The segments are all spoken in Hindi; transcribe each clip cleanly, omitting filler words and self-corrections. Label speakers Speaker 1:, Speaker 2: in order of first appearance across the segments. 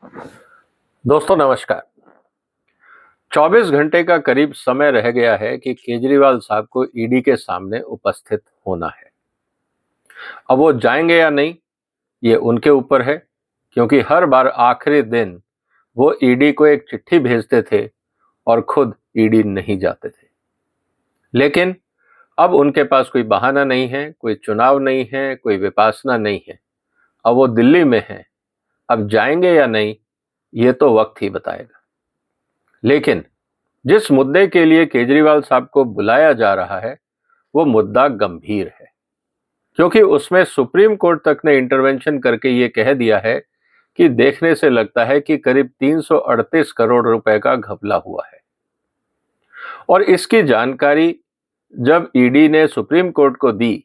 Speaker 1: दोस्तों नमस्कार। 24 घंटे का करीब समय रह गया है कि केजरीवाल साहब को ईडी के सामने उपस्थित होना है। अब वो जाएंगे या नहीं, ये उनके ऊपर है, क्योंकि हर बार आखिरी दिन वो ईडी को एक चिट्ठी भेजते थे और खुद ईडी नहीं जाते थे। लेकिन अब उनके पास कोई बहाना नहीं है, कोई चुनाव नहीं है, कोई विपासना नहीं है। अब वो दिल्ली में हैं। अब जाएंगे या नहीं, ये तो वक्त ही बताएगा। लेकिन जिस मुद्दे के लिए केजरीवाल साहब को बुलाया जा रहा है, वो मुद्दा गंभीर है, क्योंकि उसमें सुप्रीम कोर्ट तक ने इंटरवेंशन करके ये कह दिया है कि देखने से लगता है कि करीब 338 करोड़ रुपए का घपला हुआ है। और इसकी जानकारी जब ईडी ने सुप्रीम कोर्ट को दी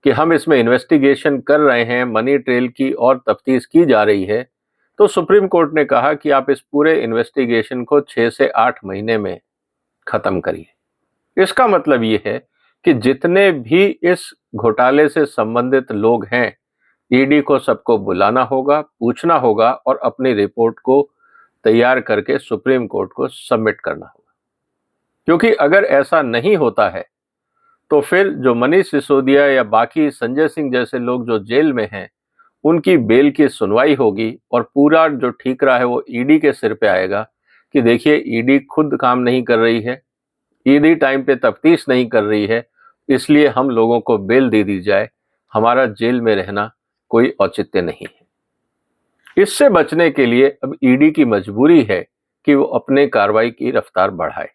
Speaker 1: कि हम इसमें इन्वेस्टिगेशन कर रहे हैं, मनी ट्रेल की और तफ्तीश की जा रही है, तो सुप्रीम कोर्ट ने कहा कि आप इस पूरे इन्वेस्टिगेशन को 6 से 8 महीने में खत्म करिए। इसका मतलब ये है कि जितने भी इस घोटाले से संबंधित लोग हैं, ईडी को सबको बुलाना होगा, पूछना होगा और अपनी रिपोर्ट को तैयार करके सुप्रीम कोर्ट को सबमिट करना होगा। क्योंकि अगर ऐसा नहीं होता है तो फिर जो मनीष सिसोदिया या बाकी संजय सिंह जैसे लोग जो जेल में हैं, उनकी बेल की सुनवाई होगी और पूरा जो ठीकरा है वो ईडी के सिर पे आएगा कि देखिए ईडी खुद काम नहीं कर रही है, ईडी टाइम पे तफ्तीश नहीं कर रही है, इसलिए हम लोगों को बेल दे दी जाए, हमारा जेल में रहना कोई औचित्य नहीं है। इससे बचने के लिए अब ईडी की मजबूरी है कि वो अपने कार्रवाई की रफ्तार बढ़ाए।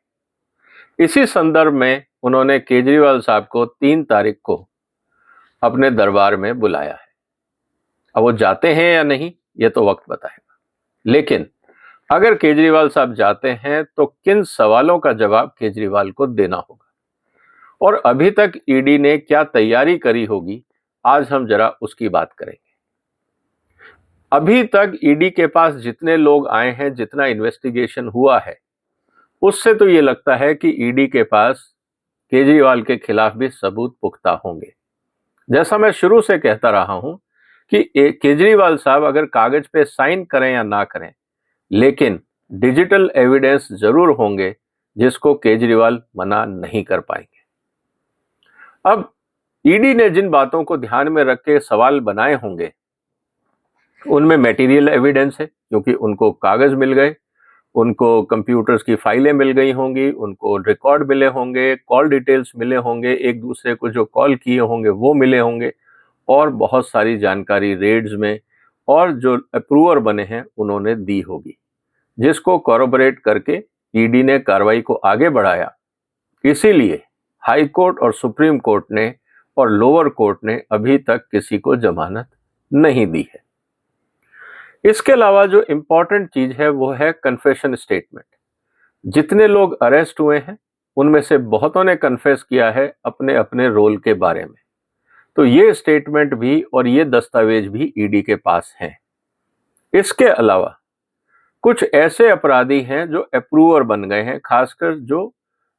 Speaker 1: इसी संदर्भ में उन्होंने केजरीवाल साहब को 3 तारीख को अपने दरबार में बुलाया है। अब वो जाते हैं या नहीं, ये तो वक्त बताएगा। लेकिन अगर केजरीवाल साहब जाते हैं तो किन सवालों का जवाब केजरीवाल को देना होगा और अभी तक ईडी ने क्या तैयारी करी होगी, आज हम जरा उसकी बात करेंगे। अभी तक ईडी के पास जितने लोग आए हैं, जितना इन्वेस्टिगेशन हुआ है, उससे तो ये लगता है कि ईडी के पास केजरीवाल के खिलाफ भी सबूत पुख्ता होंगे। जैसा मैं शुरू से कहता रहा हूं कि केजरीवाल साहब अगर कागज पे साइन करें या ना करें, लेकिन डिजिटल एविडेंस जरूर होंगे जिसको केजरीवाल मना नहीं कर पाएंगे। अब ईडी ने जिन बातों को ध्यान में रख के सवाल बनाए होंगे, उनमें मटेरियल एविडेंस है, क्योंकि उनको कागज मिल गए, उनको कंप्यूटर्स की फाइलें मिल गई होंगी, उनको रिकॉर्ड मिले होंगे, कॉल डिटेल्स मिले होंगे, एक दूसरे को जो कॉल किए होंगे वो मिले होंगे और बहुत सारी जानकारी रेड्स में और जो अप्रूवर बने हैं उन्होंने दी होगी, जिसको कॉरपोरेट करके ईडी ने कार्रवाई को आगे बढ़ाया। इसीलिए हाई कोर्ट और सुप्रीम कोर्ट ने और लोअर कोर्ट ने अभी तक किसी को जमानत नहीं दी है। इसके अलावा जो इंपॉर्टेंट चीज है वो है कन्फेशन स्टेटमेंट। जितने लोग अरेस्ट हुए हैं उनमें से बहुतों ने कन्फेस किया है अपने अपने रोल के बारे में, तो ये स्टेटमेंट भी और ये दस्तावेज भी ईडी के पास हैं। इसके अलावा कुछ ऐसे अपराधी हैं जो अप्रूवर बन गए हैं, खासकर जो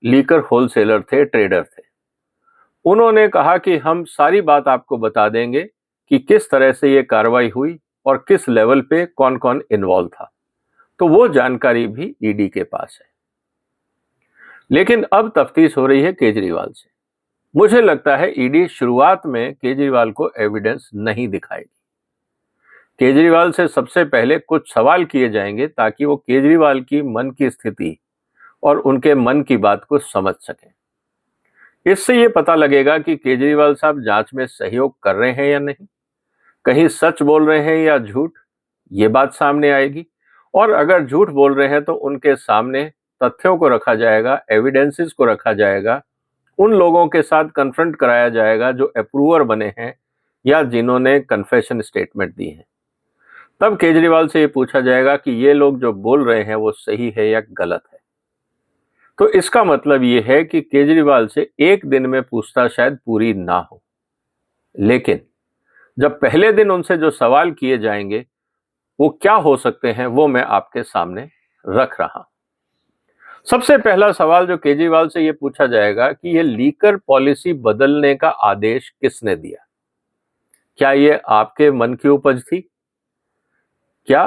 Speaker 1: लीकर होलसेलर थे, ट्रेडर थे। उन्होंने कहा कि हम सारी बात आपको बता देंगे कि किस तरह से ये कार्रवाई हुई और किस लेवल पे कौन कौन इन्वॉल्व था, तो वो जानकारी भी ईडी के पास है। लेकिन अब तफ्तीश हो रही है केजरीवाल से। मुझे लगता है ईडी शुरुआत में केजरीवाल को एविडेंस नहीं दिखाएगी। केजरीवाल से सबसे पहले कुछ सवाल किए जाएंगे ताकि वो केजरीवाल की मन की स्थिति और उनके मन की बात को समझ सकें। इससे ये पता लगेगा कि केजरीवाल साहब जांच में सहयोग कर रहे हैं या नहीं, कहीं सच बोल रहे हैं या झूठ, ये बात सामने आएगी। और अगर झूठ बोल रहे हैं तो उनके सामने तथ्यों को रखा जाएगा, एविडेंसेस को रखा जाएगा, उन लोगों के साथ कन्फ्रंट कराया जाएगा जो अप्रूवर बने हैं या जिन्होंने कन्फेशन स्टेटमेंट दी है। तब केजरीवाल से ये पूछा जाएगा कि ये लोग जो बोल रहे हैं वो सही है या गलत है। तो इसका मतलब ये है कि केजरीवाल से एक दिन में पूछताछ शायद पूरी ना हो, लेकिन जब पहले दिन उनसे जो सवाल किए जाएंगे वो क्या हो सकते हैं, वो मैं आपके सामने रख रहा हूं। सबसे पहला सवाल जो केजरीवाल से ये पूछा जाएगा कि ये लीकर पॉलिसी बदलने का आदेश किसने दिया? क्या ये आपके मन की उपज थी? क्या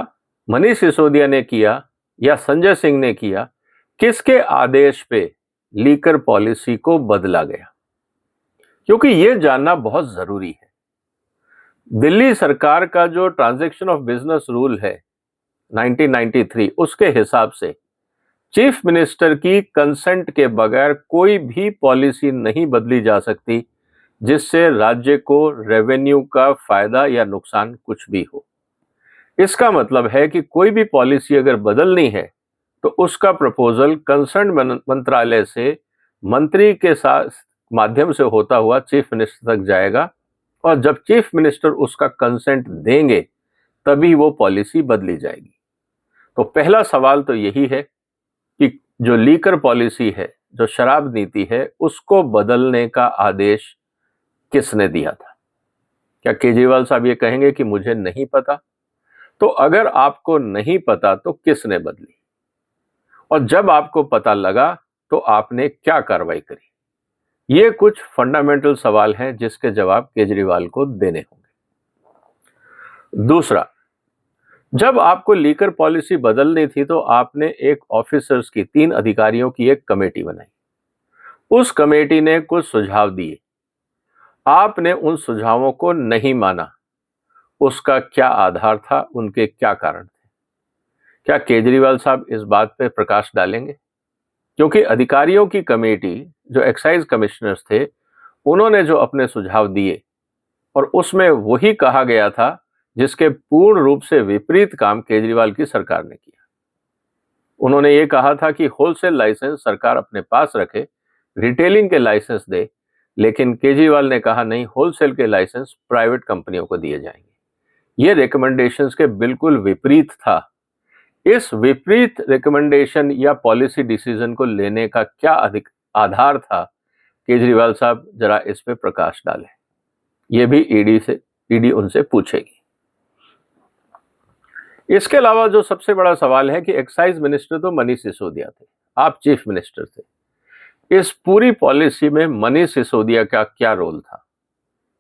Speaker 1: मनीष सिसोदिया ने किया या संजय सिंह ने किया, किसके आदेश पे लीकर पॉलिसी को बदला गया? क्योंकि यह जानना बहुत जरूरी है। दिल्ली सरकार का जो ट्रांजैक्शन ऑफ बिजनेस रूल है 1993, उसके हिसाब से चीफ मिनिस्टर की कंसेंट के बगैर कोई भी पॉलिसी नहीं बदली जा सकती जिससे राज्य को रेवेन्यू का फायदा या नुकसान कुछ भी हो। इसका मतलब है कि कोई भी पॉलिसी अगर बदलनी है तो उसका प्रपोजल कंसर्न मंत्रालय से मंत्री के साथ माध्यम से होता हुआ चीफ मिनिस्टर तक जाएगा, और जब चीफ मिनिस्टर उसका कंसेंट देंगे तभी वो पॉलिसी बदली जाएगी। तो पहला सवाल तो यही है कि जो लीकर पॉलिसी है, जो शराब नीति है, उसको बदलने का आदेश किसने दिया था? क्या केजरीवाल साहब ये कहेंगे कि मुझे नहीं पता? तो अगर आपको नहीं पता तो किसने बदली, और जब आपको पता लगा तो आपने क्या कार्रवाई करी? ये कुछ फंडामेंटल सवाल हैं जिसके जवाब केजरीवाल को देने होंगे। दूसरा, जब आपको लीकर पॉलिसी बदलनी थी तो आपने एक ऑफिसर्स की 3 अधिकारियों की एक कमेटी बनाई। उस कमेटी ने कुछ सुझाव दिए, आपने उन सुझावों को नहीं माना। उसका क्या आधार था? उनके क्या कारण थे? क्या केजरीवाल साहब इस बात पे प्रकाश डालेंगे? क्योंकि अधिकारियों की कमेटी, जो एक्साइज कमिश्नर्स थे, उन्होंने जो अपने सुझाव दिए और उसमें वही कहा गया था जिसके पूर्ण रूप से विपरीत काम केजरीवाल की सरकार ने किया। उन्होंने ये कहा था कि होलसेल लाइसेंस सरकार अपने पास रखे, रिटेलिंग के लाइसेंस दे, लेकिन केजरीवाल ने कहा नहीं, होलसेल के लाइसेंस प्राइवेट कंपनियों को दिए जाएंगे। ये रिकमेंडेशंस के बिल्कुल विपरीत था। इस विपरीत रिकमेंडेशन या पॉलिसी डिसीजन को लेने का क्या आधार था? केजरीवाल साहब जरा इस पे प्रकाश डालें। ये भी ईडी उनसे पूछेगी। इसके अलावा जो सबसे बड़ा सवाल है कि एक्साइज मिनिस्टर तो मनीष सिसोदिया थे, आप चीफ मिनिस्टर थे। इस पूरी पॉलिसी में मनीष सिसोदिया का क्या रोल था?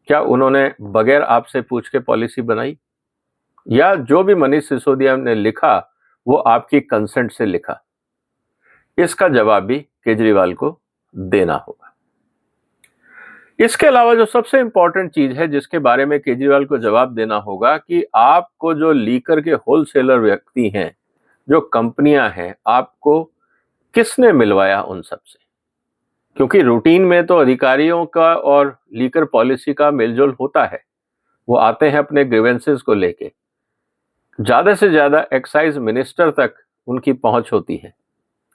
Speaker 1: क्या उन्होंने बगैर आपसे पूछ के पॉलिसी बनाई, या जो भी मनीष सिसोदिया ने लिखा वो आपकी कंसेंट से लिखा? इसका जवाब भी केजरीवाल को देना होगा। इसके अलावा जो सबसे इंपॉर्टेंट चीज है जिसके बारे में केजरीवाल को जवाब देना होगा कि आपको जो लीकर के होलसेलर व्यक्ति हैं, जो कंपनियां हैं, आपको किसने मिलवाया उन सब से? क्योंकि रूटीन में तो अधिकारियों का और लीकर पॉलिसी का मेलजोल होता है, वो आते हैं अपने ग्रीवेंसेस को लेके। ज्यादा से ज्यादा एक्साइज मिनिस्टर तक उनकी पहुंच होती है,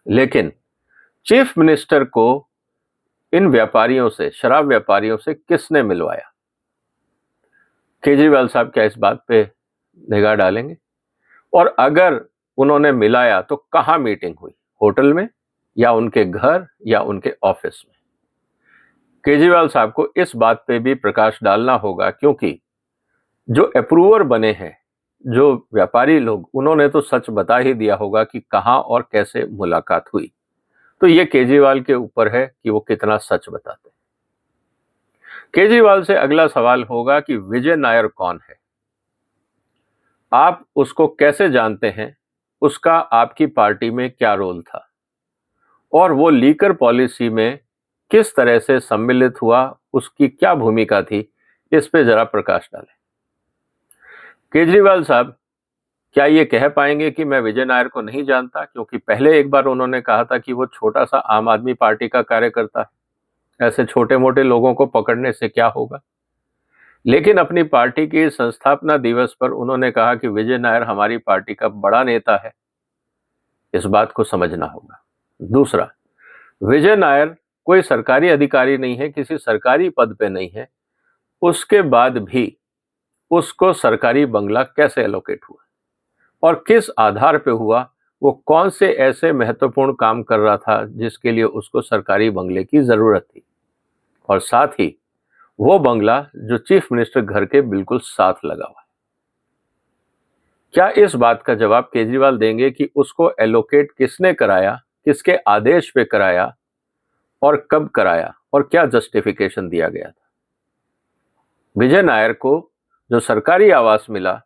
Speaker 1: लेकिन चीफ मिनिस्टर को इन व्यापारियों से, शराब व्यापारियों से किसने मिलवाया? केजरीवाल साहब क्या इस बात पे निगाह डालेंगे? और अगर उन्होंने मिलाया तो कहां मीटिंग हुई? होटल में, या उनके घर, या उनके ऑफिस में? केजरीवाल साहब को इस बात पे भी प्रकाश डालना होगा, क्योंकि जो अप्रूवर बने हैं, जो व्यापारी लोग, उन्होंने तो सच बता ही दिया होगा कि कहां और कैसे मुलाकात हुई। तो ये केजरीवाल के ऊपर है कि वो कितना सच बताते हैं। केजरीवाल से अगला सवाल होगा कि विजय नायर कौन है? आप उसको कैसे जानते हैं? उसका आपकी पार्टी में क्या रोल था? और वो लीकर पॉलिसी में किस तरह से सम्मिलित हुआ, उसकी क्या भूमिका थी? इस पे जरा प्रकाश डालें। केजरीवाल साहब क्या ये कह पाएंगे कि मैं विजय नायर को नहीं जानता? क्योंकि पहले एक बार उन्होंने कहा था कि वो छोटा सा आम आदमी पार्टी का कार्यकर्ता है, ऐसे छोटे मोटे लोगों को पकड़ने से क्या होगा। लेकिन अपनी पार्टी की संस्थापना दिवस पर उन्होंने कहा कि विजय नायर हमारी पार्टी का बड़ा नेता है। इस बात को समझना होगा। दूसरा, विजय नायर कोई सरकारी अधिकारी नहीं है, किसी सरकारी पद पे नहीं है, उसके बाद भी उसको सरकारी बंगला कैसे एलोकेट हुआ और किस आधार पे हुआ? वो कौन से ऐसे महत्वपूर्ण काम कर रहा था जिसके लिए उसको सरकारी बंगले की जरूरत थी? और साथ ही वो बंगला जो चीफ मिनिस्टर घर के बिल्कुल साथ लगा हुआ है। क्या इस बात का जवाब केजरीवाल देंगे कि उसको एलोकेट किसने कराया, किसके आदेश पे कराया, और कब कराया, और क्या जस्टिफिकेशन दिया गया था? विजय नायर को जो सरकारी आवास मिला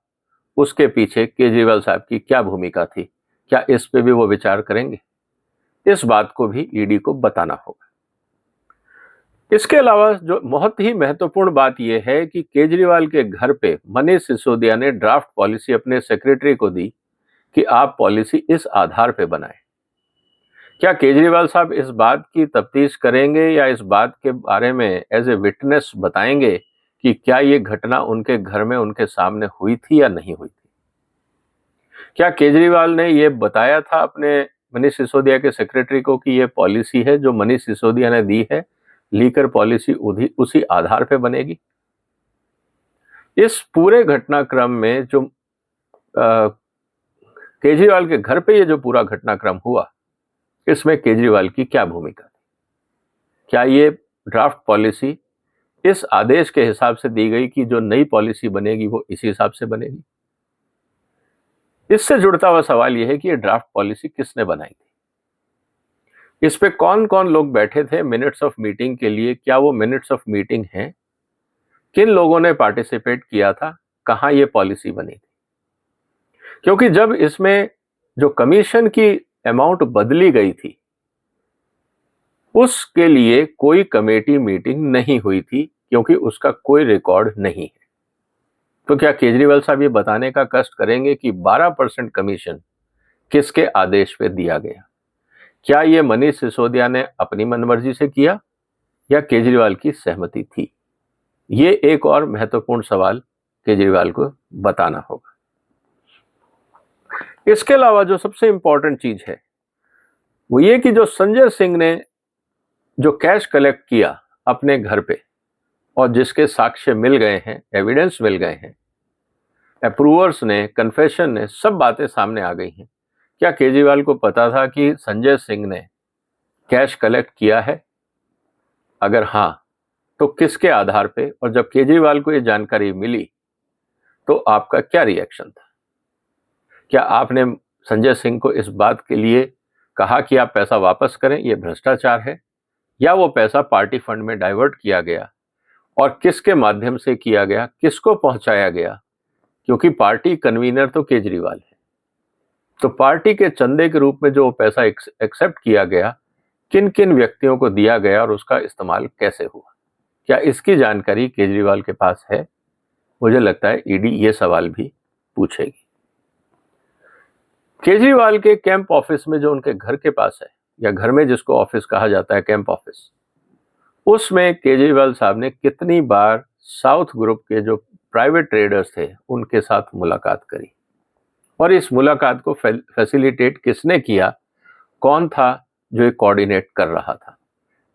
Speaker 1: उसके पीछे केजरीवाल साहब की क्या भूमिका थी, क्या इस पे भी वो विचार करेंगे? इस बात को भी ईडी को बताना होगा। इसके अलावा जो बहुत ही महत्वपूर्ण बात यह है कि केजरीवाल के घर पे मनीष सिसोदिया ने ड्राफ्ट पॉलिसी अपने सेक्रेटरी को दी कि आप पॉलिसी इस आधार पे बनाएं। क्या केजरीवाल साहब इस बात की तफ्तीश करेंगे या इस बात के बारे में एज ए विटनेस बताएंगे कि क्या ये घटना उनके घर में उनके सामने हुई थी या नहीं हुई थी? क्या केजरीवाल ने ये बताया था अपने मनीष सिसोदिया के सेक्रेटरी को कि ये पॉलिसी है जो मनीष सिसोदिया ने दी है, लीकर पॉलिसी उसी आधार पे बनेगी? इस पूरे घटनाक्रम में जो केजरीवाल के घर पे ये जो पूरा घटनाक्रम हुआ, इसमें केजरीवाल की क्या भूमिका थी? क्या ये ड्राफ्ट पॉलिसी इस आदेश के हिसाब से दी गई कि जो नई पॉलिसी बनेगी वो इसी हिसाब से बनेगी? इससे जुड़ता हुआ सवाल यह है कि ये ड्राफ्ट पॉलिसी किसने बनाई थी? इस पे कौन कौन लोग बैठे थे मिनट्स ऑफ मीटिंग के लिए? क्या वो मिनट्स ऑफ मीटिंग हैं? किन लोगों ने पार्टिसिपेट किया था? कहां ये पॉलिसी बनी थी? क्योंकि जब इसमें जो कमीशन की अमाउंट बदली गई थी, उसके लिए कोई कमेटी मीटिंग नहीं हुई थी, क्योंकि उसका कोई रिकॉर्ड नहीं है। तो क्या केजरीवाल साहब ये बताने का कष्ट करेंगे कि 12% कमीशन किसके आदेश पे दिया गया? क्या ये मनीष सिसोदिया ने अपनी मनमर्जी से किया या केजरीवाल की सहमति थी? ये एक और महत्वपूर्ण सवाल केजरीवाल को बताना होगा। इसके अलावा जो सबसे इंपॉर्टेंट चीज है वो ये कि जो संजय सिंह ने जो कैश कलेक्ट किया अपने घर पे और जिसके साक्ष्य मिल गए हैं, एविडेंस मिल गए हैं, अप्रूवर्स ने, कन्फेशन ने, सब बातें सामने आ गई हैं। क्या केजरीवाल को पता था कि संजय सिंह ने कैश कलेक्ट किया है? अगर हां, तो किसके आधार पे? और जब केजरीवाल को ये जानकारी मिली तो आपका क्या रिएक्शन था? क्या आपने संजय सिंह को इस बात के लिए कहा कि आप पैसा वापस करें, ये भ्रष्टाचार है, या वो पैसा पार्टी फंड में डाइवर्ट किया गया और किसके माध्यम से किया गया, किसको पहुंचाया गया? क्योंकि पार्टी कन्वीनर तो केजरीवाल है, तो पार्टी के चंदे के रूप में जो पैसा एक्सेप्ट किया गया, किन किन व्यक्तियों को दिया गया और उसका इस्तेमाल कैसे हुआ, क्या इसकी जानकारी केजरीवाल के पास है? मुझे लगता है ईडी ये सवाल भी पूछेगी। केजरीवाल के कैंप ऑफिस में जो उनके घर के पास है, या घर में जिसको ऑफिस कहा जाता है, कैंप ऑफिस, उसमें केजरीवाल साहब ने कितनी बार साउथ ग्रुप के जो प्राइवेट ट्रेडर्स थे उनके साथ मुलाकात करी, और इस मुलाकात को फैसिलिटेट किसने किया, कौन था जो ये कोऑर्डिनेट कर रहा था,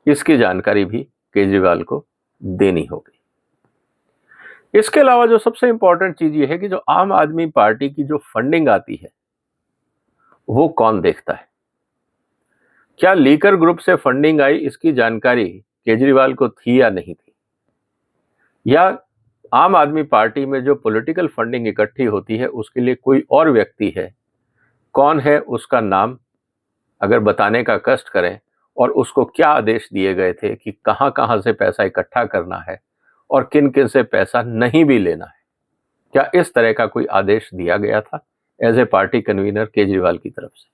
Speaker 1: इसकी जानकारी भी केजरीवाल को देनी होगी। इसके अलावा जो सबसे इंपॉर्टेंट चीज ये है कि जो आम आदमी पार्टी की जो फंडिंग आती है वो कौन देखता है? क्या लीकर ग्रुप से फंडिंग आई, इसकी जानकारी केजरीवाल को थी या नहीं थी? या आम आदमी पार्टी में जो पॉलिटिकल फंडिंग इकट्ठी होती है उसके लिए कोई और व्यक्ति है, कौन है, उसका नाम अगर बताने का कष्ट करें, और उसको क्या आदेश दिए गए थे कि कहां कहां से पैसा इकट्ठा करना है और किन किन से पैसा नहीं भी लेना है, क्या इस तरह का कोई आदेश दिया गया था as a party convener Kejriwal की तरफ से?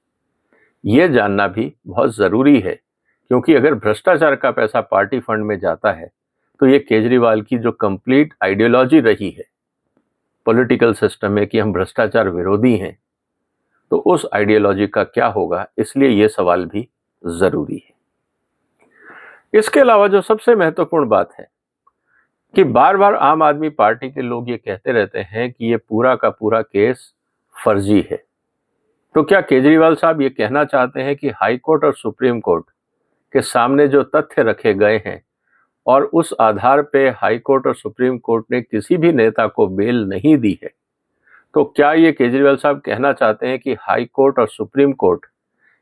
Speaker 1: ये जानना भी बहुत जरूरी है, क्योंकि अगर भ्रष्टाचार का पैसा पार्टी फंड में जाता है तो ये केजरीवाल की जो कंप्लीट आइडियोलॉजी रही है पॉलिटिकल सिस्टम में कि हम भ्रष्टाचार विरोधी हैं, तो उस आइडियोलॉजी का क्या होगा, इसलिए ये सवाल भी जरूरी है। इसके अलावा जो सबसे महत्वपूर्ण बात है कि बार बार आम आदमी पार्टी के लोग ये कहते रहते हैं कि ये पूरा का पूरा केस फर्जी है। तो क्या केजरीवाल साहब ये कहना चाहते हैं कि हाई कोर्ट और सुप्रीम कोर्ट के सामने जो तथ्य रखे गए हैं और उस आधार पे हाई कोर्ट और सुप्रीम कोर्ट ने किसी भी नेता को बेल नहीं दी है, तो क्या ये केजरीवाल साहब कहना चाहते हैं कि हाई कोर्ट और सुप्रीम कोर्ट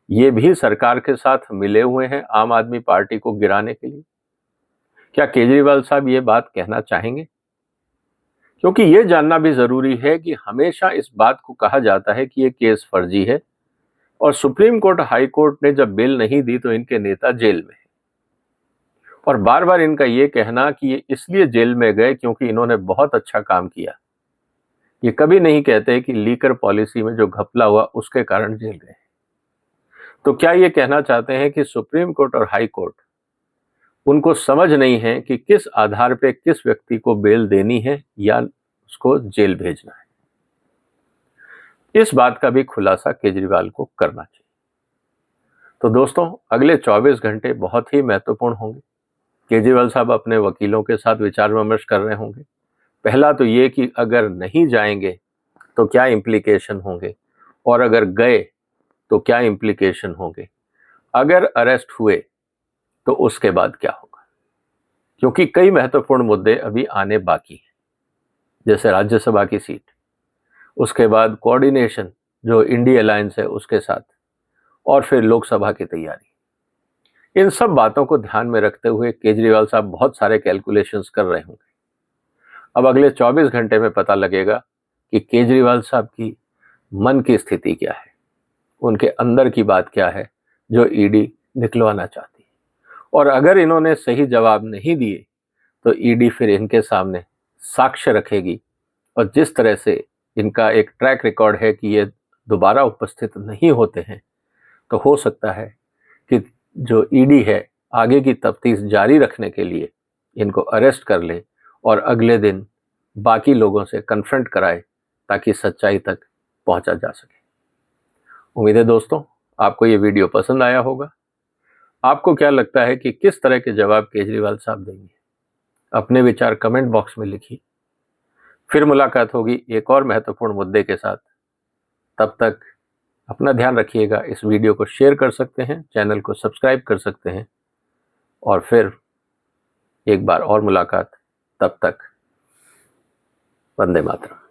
Speaker 1: ये भी सरकार के साथ मिले हुए हैं आम आदमी पार्टी को गिराने के लिए? क्या केजरीवाल साहब ये बात कहना चाहेंगे? क्योंकि ये जानना भी जरूरी है कि हमेशा इस बात को कहा जाता है कि ये केस फर्जी है, और सुप्रीम कोर्ट, हाई कोर्ट ने जब बेल नहीं दी तो इनके नेता जेल में है, और बार बार इनका ये कहना कि ये इसलिए जेल में गए क्योंकि इन्होंने बहुत अच्छा काम किया, ये कभी नहीं कहते कि लीकर पॉलिसी में जो घपला हुआ उसके कारण जेल गए। तो क्या ये कहना चाहते हैं कि सुप्रीम कोर्ट और हाई कोर्ट उनको समझ नहीं है कि किस आधार पे किस व्यक्ति को बेल देनी है या उसको जेल भेजना है? इस बात का भी खुलासा केजरीवाल को करना चाहिए। तो दोस्तों, अगले 24 घंटे बहुत ही महत्वपूर्ण होंगे। केजरीवाल साहब अपने वकीलों के साथ विचार विमर्श कर रहे होंगे। पहला तो ये कि अगर नहीं जाएंगे तो क्या इम्प्लीकेशन होंगे, और अगर गए तो क्या इम्प्लीकेशन होंगे, अगर अरेस्ट हुए तो उसके बाद क्या होगा। क्योंकि कई महत्वपूर्ण मुद्दे अभी आने बाकी हैं, जैसे राज्यसभा की सीट, उसके बाद कोऑर्डिनेशन जो इंडिया अलायंस है उसके साथ, और फिर लोकसभा की तैयारी। इन सब बातों को ध्यान में रखते हुए केजरीवाल साहब बहुत सारे कैलकुलेशंस कर रहे होंगे। अब अगले 24 घंटे में पता लगेगा कि केजरीवाल साहब की मन की स्थिति क्या है, उनके अंदर की बात क्या है जो ईडी निकलवाना चाहती है। और अगर इन्होंने सही जवाब नहीं दिए तो ईडी फिर इनके सामने साक्ष्य रखेगी, और जिस तरह से इनका एक ट्रैक रिकॉर्ड है कि ये दोबारा उपस्थित नहीं होते हैं, तो हो सकता है कि जो ईडी है आगे की तफ्तीश जारी रखने के लिए इनको अरेस्ट कर ले और अगले दिन बाकी लोगों से कन्फ्रंट कराए, ताकि सच्चाई तक पहुंचा जा सके। उम्मीद है दोस्तों आपको ये वीडियो पसंद आया होगा। आपको क्या लगता है कि किस तरह के जवाब केजरीवाल साहब देंगे? अपने विचार कमेंट बॉक्स में लिखिए। फिर मुलाकात होगी एक और महत्वपूर्ण मुद्दे के साथ। तब तक अपना ध्यान रखिएगा। इस वीडियो को शेयर कर सकते हैं, चैनल को सब्सक्राइब कर सकते हैं, और फिर एक बार और मुलाकात। तब तक वंदे मातरम।